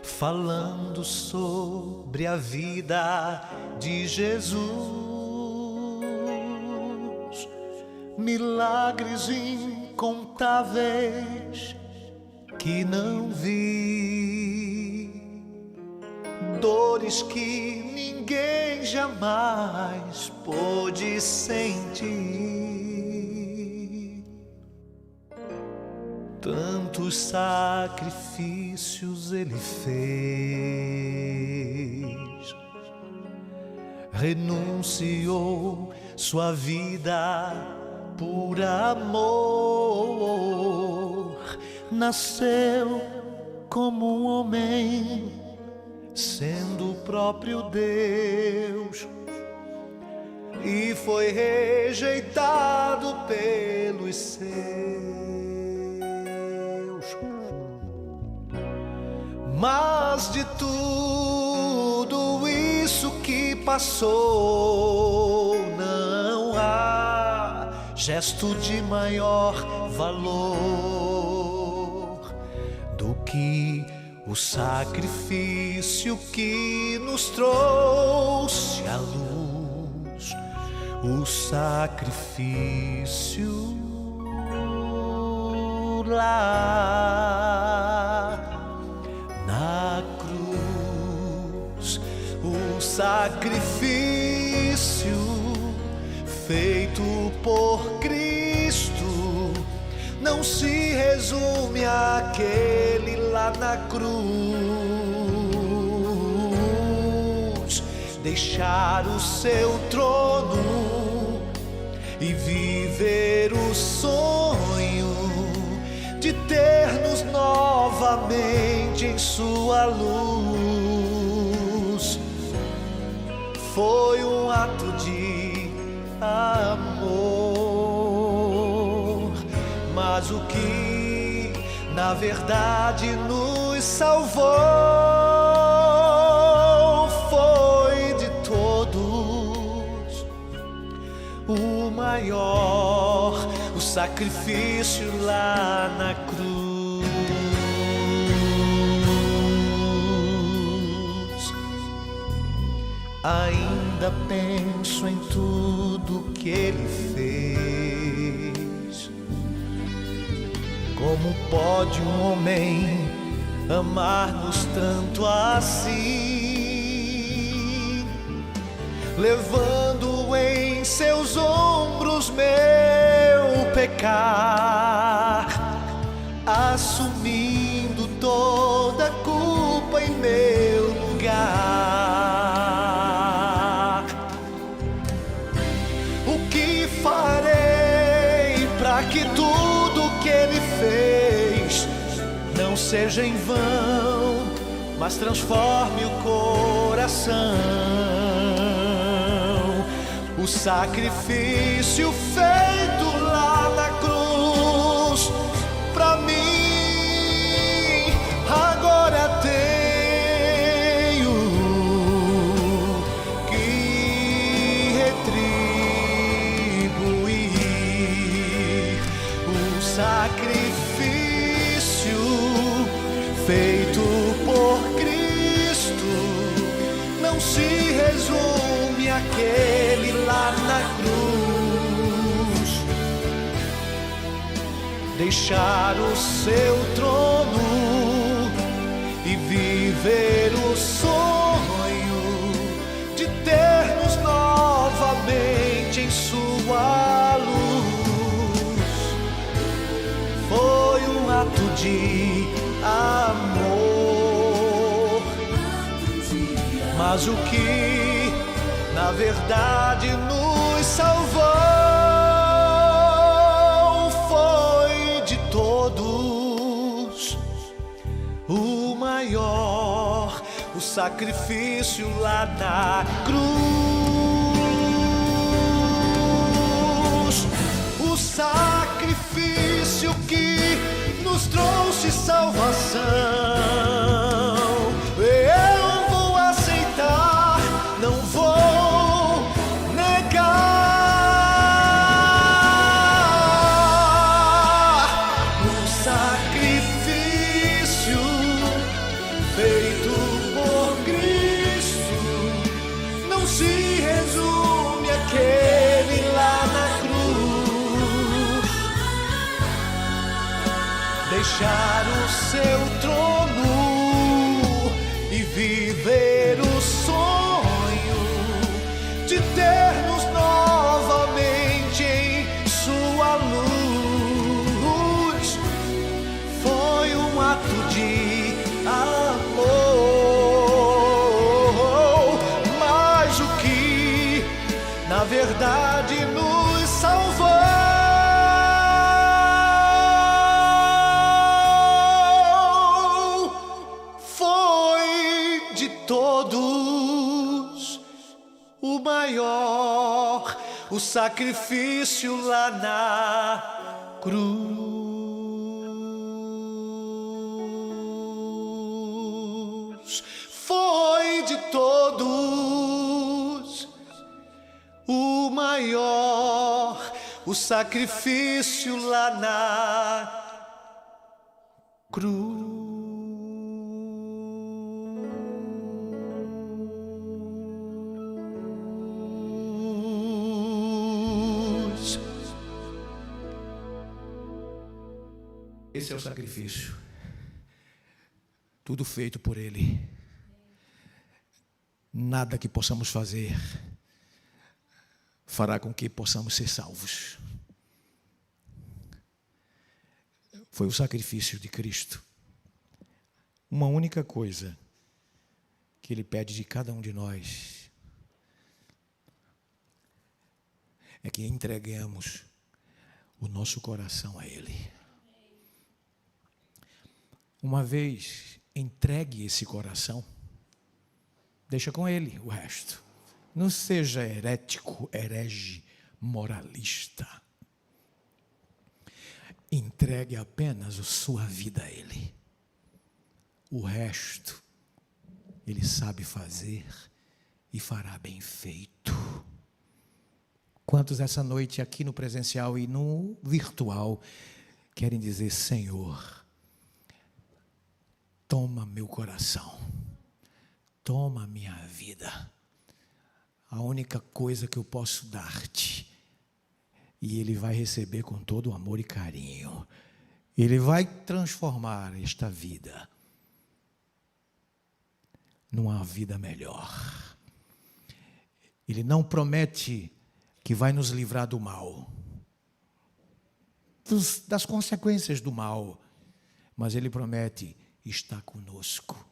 B: falando sobre a vida de Jesus, milagres incontáveis que não vi, dores que ninguém jamais pôde sentir. Tantos sacrifícios ele fez, renunciou sua vida por amor, nasceu como um homem, sendo o próprio Deus, e foi rejeitado pelos seus. Mas de tudo isso que passou, não há gesto de maior valor do que o sacrifício que nos trouxe à luz, o sacrifício lá na cruz, o sacrifício feito por Cristo não se resume àquele lá na cruz. Deixar o seu trono e viver o sonho de ter-nos novamente em sua luz. Foi um ato de amor, mas o que na verdade nos salvou foi de todos o maior, o sacrifício lá na cruz. Ainda penso em tudo que ele fez. Como pode um homem amar-nos tanto assim, levando em seus ombros meu pecar, assumindo toda a culpa em meu lugar. O que farei para que tudo que ele fez não seja em vão, mas transforme o coração? O sacrifício feito lá na cruz pra mim agora tenho que retribuir. O sacrifício feito por Cristo não se resume àquele lá na cruz. Deixar o seu trono e viver o sonho de ter-nos novamente em sua luz. Foi um ato de amor, mas o que na verdade nos salvou foi de todos o maior, o sacrifício lá na cruz. O sacrifício que nos trouxe salvação. Eu vou aceitar, não vou negar. O sacrifício feito por Cristo não se resume àquele lá na cruz. Deixar o seu trono e viver o sonho de ter-nos novamente em sua luz. Foi um ato de amor, mas o que na verdade nos salvou todos o maior, o sacrifício lá na cruz. Foi de todos o maior, o sacrifício lá na cruz.
A: Esse é o sacrifício. Tudo feito por Ele. Nada que possamos fazer fará com que possamos ser salvos. foi o sacrifício de Cristo. Uma única coisa que Ele pede de cada um de nós é que entreguemos o nosso coração a Ele. Uma vez entregue esse coração, deixa com Ele o resto. Não seja herético, herege, moralista. Entregue apenas a sua vida a Ele. O resto, Ele sabe fazer e fará bem feito. Quantos essa noite aqui no presencial e no virtual querem dizer: Senhor, toma meu coração, toma minha vida. A única coisa que eu posso dar-te, e Ele vai receber com todo amor e carinho. Ele vai transformar esta vida numa vida melhor. Ele não promete que vai nos livrar do mal, das consequências do mal, mas Ele promete estar conosco,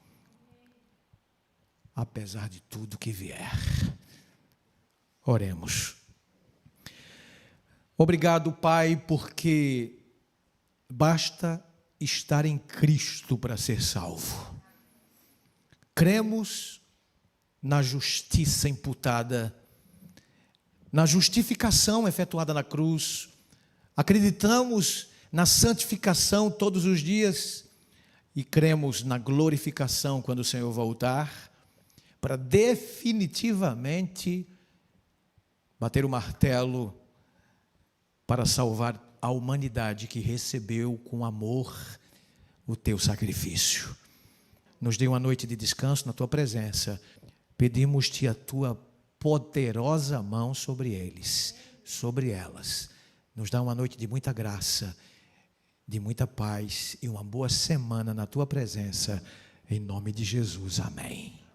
A: apesar de tudo que vier. Oremos. Obrigado, Pai, porque basta estar em Cristo para ser salvo. Cremos na justiça imputada, na justificação efetuada na cruz, acreditamos na santificação todos os dias e cremos na glorificação quando o Senhor voltar, para definitivamente bater o martelo para salvar a humanidade que recebeu com amor o teu sacrifício. Nos dê uma noite de descanso na tua presença. Pedimos-te a tua poderosa mão sobre eles, sobre elas. Nos dá uma noite de muita graça, de muita paz e uma boa semana na tua presença. Em nome de Jesus, amém.